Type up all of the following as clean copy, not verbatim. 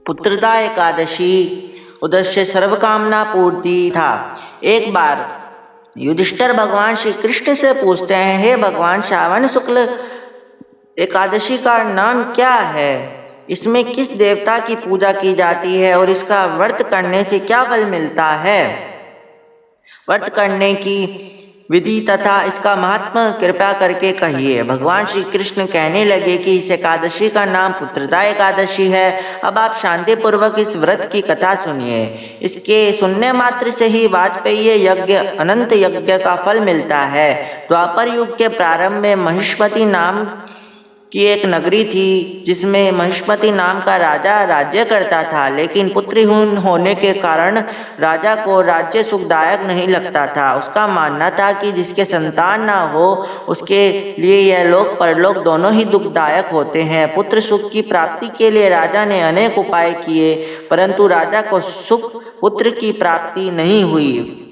पुत्रदा एकादशी उद्देश्य सर्वकामना पूर्ति था। एक बार युधिष्ठिर भगवान श्री कृष्ण से पूछते हैं, हे भगवान, श्रावण शुक्ल एकादशी का नाम क्या है? इसमें किस देवता की पूजा की जाती है और इसका व्रत करने से क्या फल मिलता है? व्रत करने की विधि तथा इसका महात्मा कृपया करके कहिए। भगवान श्री कृष्ण कहने लगे कि इस एकादशी का नाम पुत्रदा एकादशी है। अब आप शांतिपूर्वक इस व्रत की कथा सुनिए। इसके सुनने मात्र से ही वाजपेयी यज्ञ अनंत यज्ञ का फल मिलता है। द्वापर युग के प्रारंभ में महिष्मती नाम की एक नगरी थी, जिसमें महिष्मती नाम का राजा राज्य करता था, लेकिन पुत्रहीन होने के कारण राजा को राज्य सुखदायक नहीं लगता था। उसका मानना था कि जिसके संतान ना हो उसके लिए यह लोक परलोक दोनों ही दुखदायक होते हैं। पुत्र सुख की प्राप्ति के लिए राजा ने अनेक उपाय किए, परंतु राजा को सुख पुत्र की प्राप्ति नहीं हुई।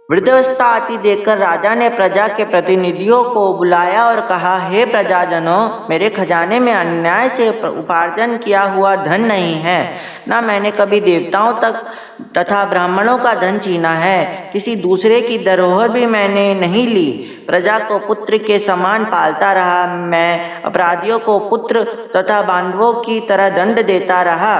वृद्धावस्था आती देखकर राजा ने प्रजा के प्रतिनिधियों को बुलाया और कहा, हे प्रजाजनों, मेरे खजाने में अन्याय से उपार्जन किया हुआ धन नहीं है, न मैंने कभी देवताओं तक तथा ब्राह्मणों का धन छीना है। किसी दूसरे की धरोहर भी मैंने नहीं ली। प्रजा को पुत्र के समान पालता रहा। मैं अपराधियों को पुत्र तथा बांधवों की तरह दंड देता रहा।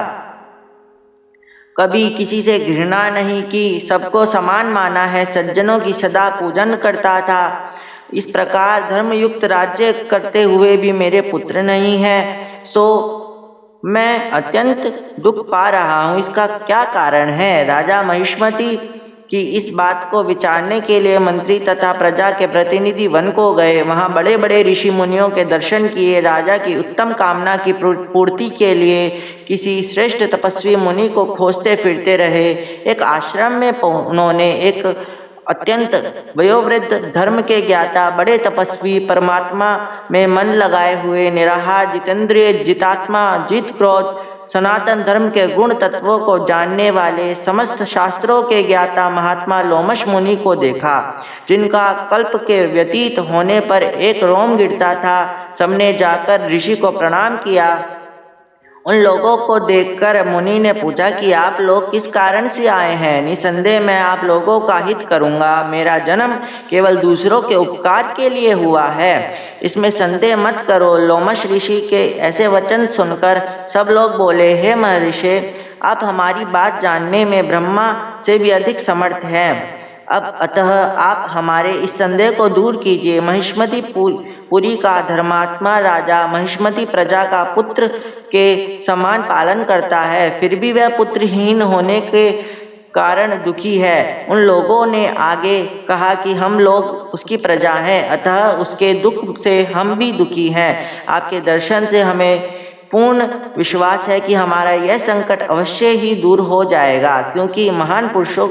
कभी किसी से घृणा नहीं की, सबको समान माना है। सज्जनों की सदा पूजन करता था। इस प्रकार धर्मयुक्त राज्य करते हुए भी मेरे पुत्र नहीं है, सो मैं अत्यंत दुख पा रहा हूँ। इसका क्या कारण है? राजा महिष्मती कि इस बात को विचारने के लिए मंत्री तथा प्रजा के प्रतिनिधि वन को गए। वहाँ बड़े बड़े ऋषि मुनियों के दर्शन किए। राजा की उत्तम कामना की पूर्ति के लिए किसी श्रेष्ठ तपस्वी मुनि को खोजते फिरते रहे। एक आश्रम में उन्होंने एक अत्यंत वयोवृद्ध, धर्म के ज्ञाता, बड़े तपस्वी, परमात्मा में मन लगाए हुए, निराहार, जितेंद्रिय, जितात्मा, जित क्रोध, सनातन धर्म के गुण तत्वों को जानने वाले, समस्त शास्त्रों के ज्ञाता महात्मा लोमश मुनि को देखा, जिनका कल्प के व्यतीत होने पर एक रोम गिरता था। सबने जाकर ऋषि को प्रणाम किया। उन लोगों को देखकर मुनि ने पूछा कि आप लोग किस कारण से आए हैं? निसंदेह मैं आप लोगों का हित करूंगा। मेरा जन्म केवल दूसरों के उपकार के लिए हुआ है, इसमें संदेह मत करो। लोमश ऋषि के ऐसे वचन सुनकर सब लोग बोले, हे महर्षि, आप हमारी बात जानने में ब्रह्मा से भी अधिक समर्थ हैं। अब अतः आप हमारे इस संदेह को दूर कीजिए। महिष्मती पुरी का धर्मात्मा राजा महिष्मती प्रजा का पुत्र के समान पालन करता है, फिर भी वह पुत्रहीन होने के कारण दुखी है। उन लोगों ने आगे कहा कि हम लोग उसकी प्रजा हैं, अतः उसके दुख से हम भी दुखी हैं। आपके दर्शन से हमें पूर्ण विश्वास है कि हमारा यह संकट अवश्य ही दूर हो जाएगा, क्योंकि महान पुरुषों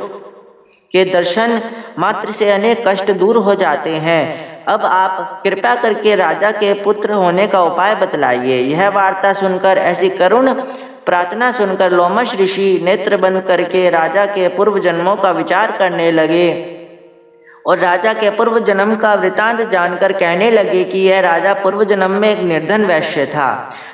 के दर्शन मात्र से अनेक कष्ट दूर हो जाते हैं। अब आप कृपया करके राजा के पुत्र होने का उपाय बतलाइए। यह वार्ता सुनकर, ऐसी करुण प्रार्थना सुनकर लोमश ऋषि नेत्र बंद करके राजा के पूर्व जन्मों का विचार करने लगे और राजा के पूर्व जन्म का वृतांत जानकर कहने लगे कि यह राजा पूर्व जन्म में एक निर्धन वैश्य था।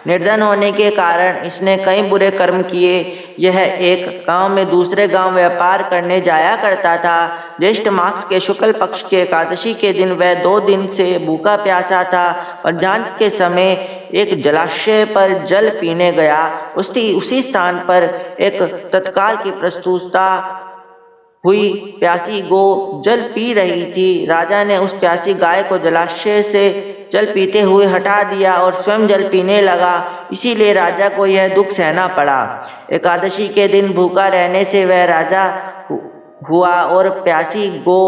निर्धन होने के कारण इसने कई बुरे कर्म किए। यह एक गांव में दूसरे गांव व्यापार करने जाया करता था। ज्येष्ठ मास के शुक्ल पक्ष के एकादशी के दिन वह 2 दिन से भूखा प्यासा था। मध्याह्न के समय एक जलाशय पर जल पीने गया। उसी स्थान पर एक तत्काल की प्रस्तुतता हुई प्यासी गो जल पी रही थी। राजा ने उस प्यासी गाय को जलाशय से जल पीते हुए हटा दिया और स्वयं जल पीने लगा। इसीलिए राजा को यह दुख सहना पड़ा। एकादशी के दिन भूखा रहने से वह राजा हुआ और प्यासी गो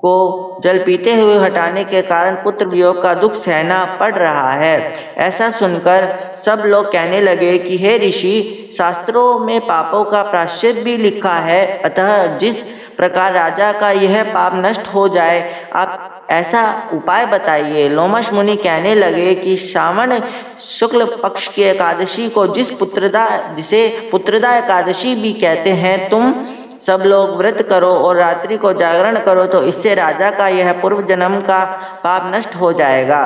को जल पीते हुए हटाने के कारण पुत्र वियोग का दुख सहना पड़ रहा है। ऐसा सुनकर सब लोग कहने लगे कि हे ऋषि, शास्त्रों में पापों का प्रायश्चित भी लिखा है, अतः जिस प्रकार राजा का यह पाप नष्ट हो जाए, आप ऐसा उपाय बताइए। लोमश मुनि कहने लगे कि श्रावण शुक्ल पक्ष की एकादशी को जिसे पुत्रदा एकादशी भी कहते हैं, तुम सब लोग व्रत करो और रात्रि को जागरण करो, तो इससे राजा का यह पूर्व जन्म का पाप नष्ट हो जाएगा।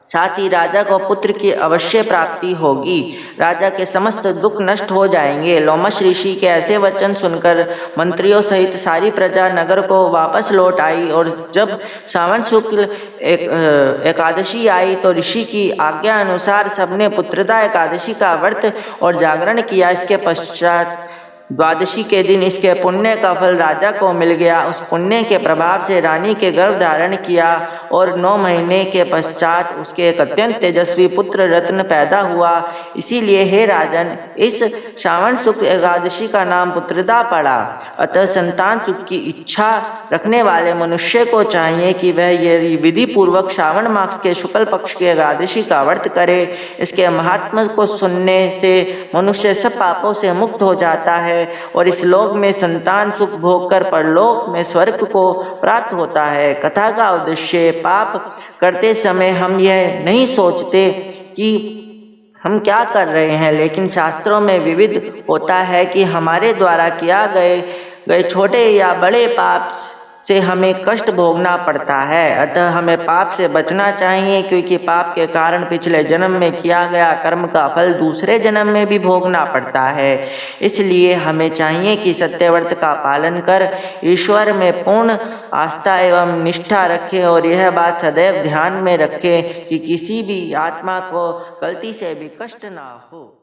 साथ ही राजा को पुत्र की अवश्य प्राप्ति होगी। राजा के समस्त दुख नष्ट हो जाएंगे। लोमश ऋषि के ऐसे वचन सुनकर मंत्रियों सहित सारी प्रजा नगर को वापस लौट आई और जब श्रावण शुक्ल एकादशी आई तो ऋषि की आज्ञा अनुसार सबने पुत्रदा एकादशी का व्रत और जागरण किया। इसके पश्चात द्वादशी के दिन इसके पुण्य का फल राजा को मिल गया। उस पुण्य के प्रभाव से रानी के गर्भ धारण किया और 9 महीने के पश्चात उसके एक अत्यंत तेजस्वी पुत्र रत्न पैदा हुआ। इसीलिए हे राजन, इस श्रावण शुक्ल एकादशी का नाम पुत्रदा पड़ा। अतः संतान सुख की इच्छा रखने वाले मनुष्य को चाहिए कि वह ये विधि पूर्वक श्रावण मास के शुक्ल पक्ष की एकादशी का व्रत करे। इसके महात्म्य को सुनने से मनुष्य सब पापों से मुक्त हो जाता है और इस लोक में संतान सुख भोग कर परलोक में स्वर्ग को प्राप्त होता है। कथा का उद्देश्य, पाप करते समय हम यह नहीं सोचते कि हम क्या कर रहे हैं, लेकिन शास्त्रों में विविध होता है कि हमारे द्वारा किया गए छोटे या बड़े पाप से हमें कष्ट भोगना पड़ता है। अतः हमें पाप से बचना चाहिए, क्योंकि पाप के कारण पिछले जन्म में किया गया कर्म का फल दूसरे जन्म में भी भोगना पड़ता है। इसलिए हमें चाहिए कि सत्यव्रत का पालन कर ईश्वर में पूर्ण आस्था एवं निष्ठा रखें और यह बात सदैव ध्यान में रखें कि किसी भी आत्मा को गलती से भी कष्ट ना हो।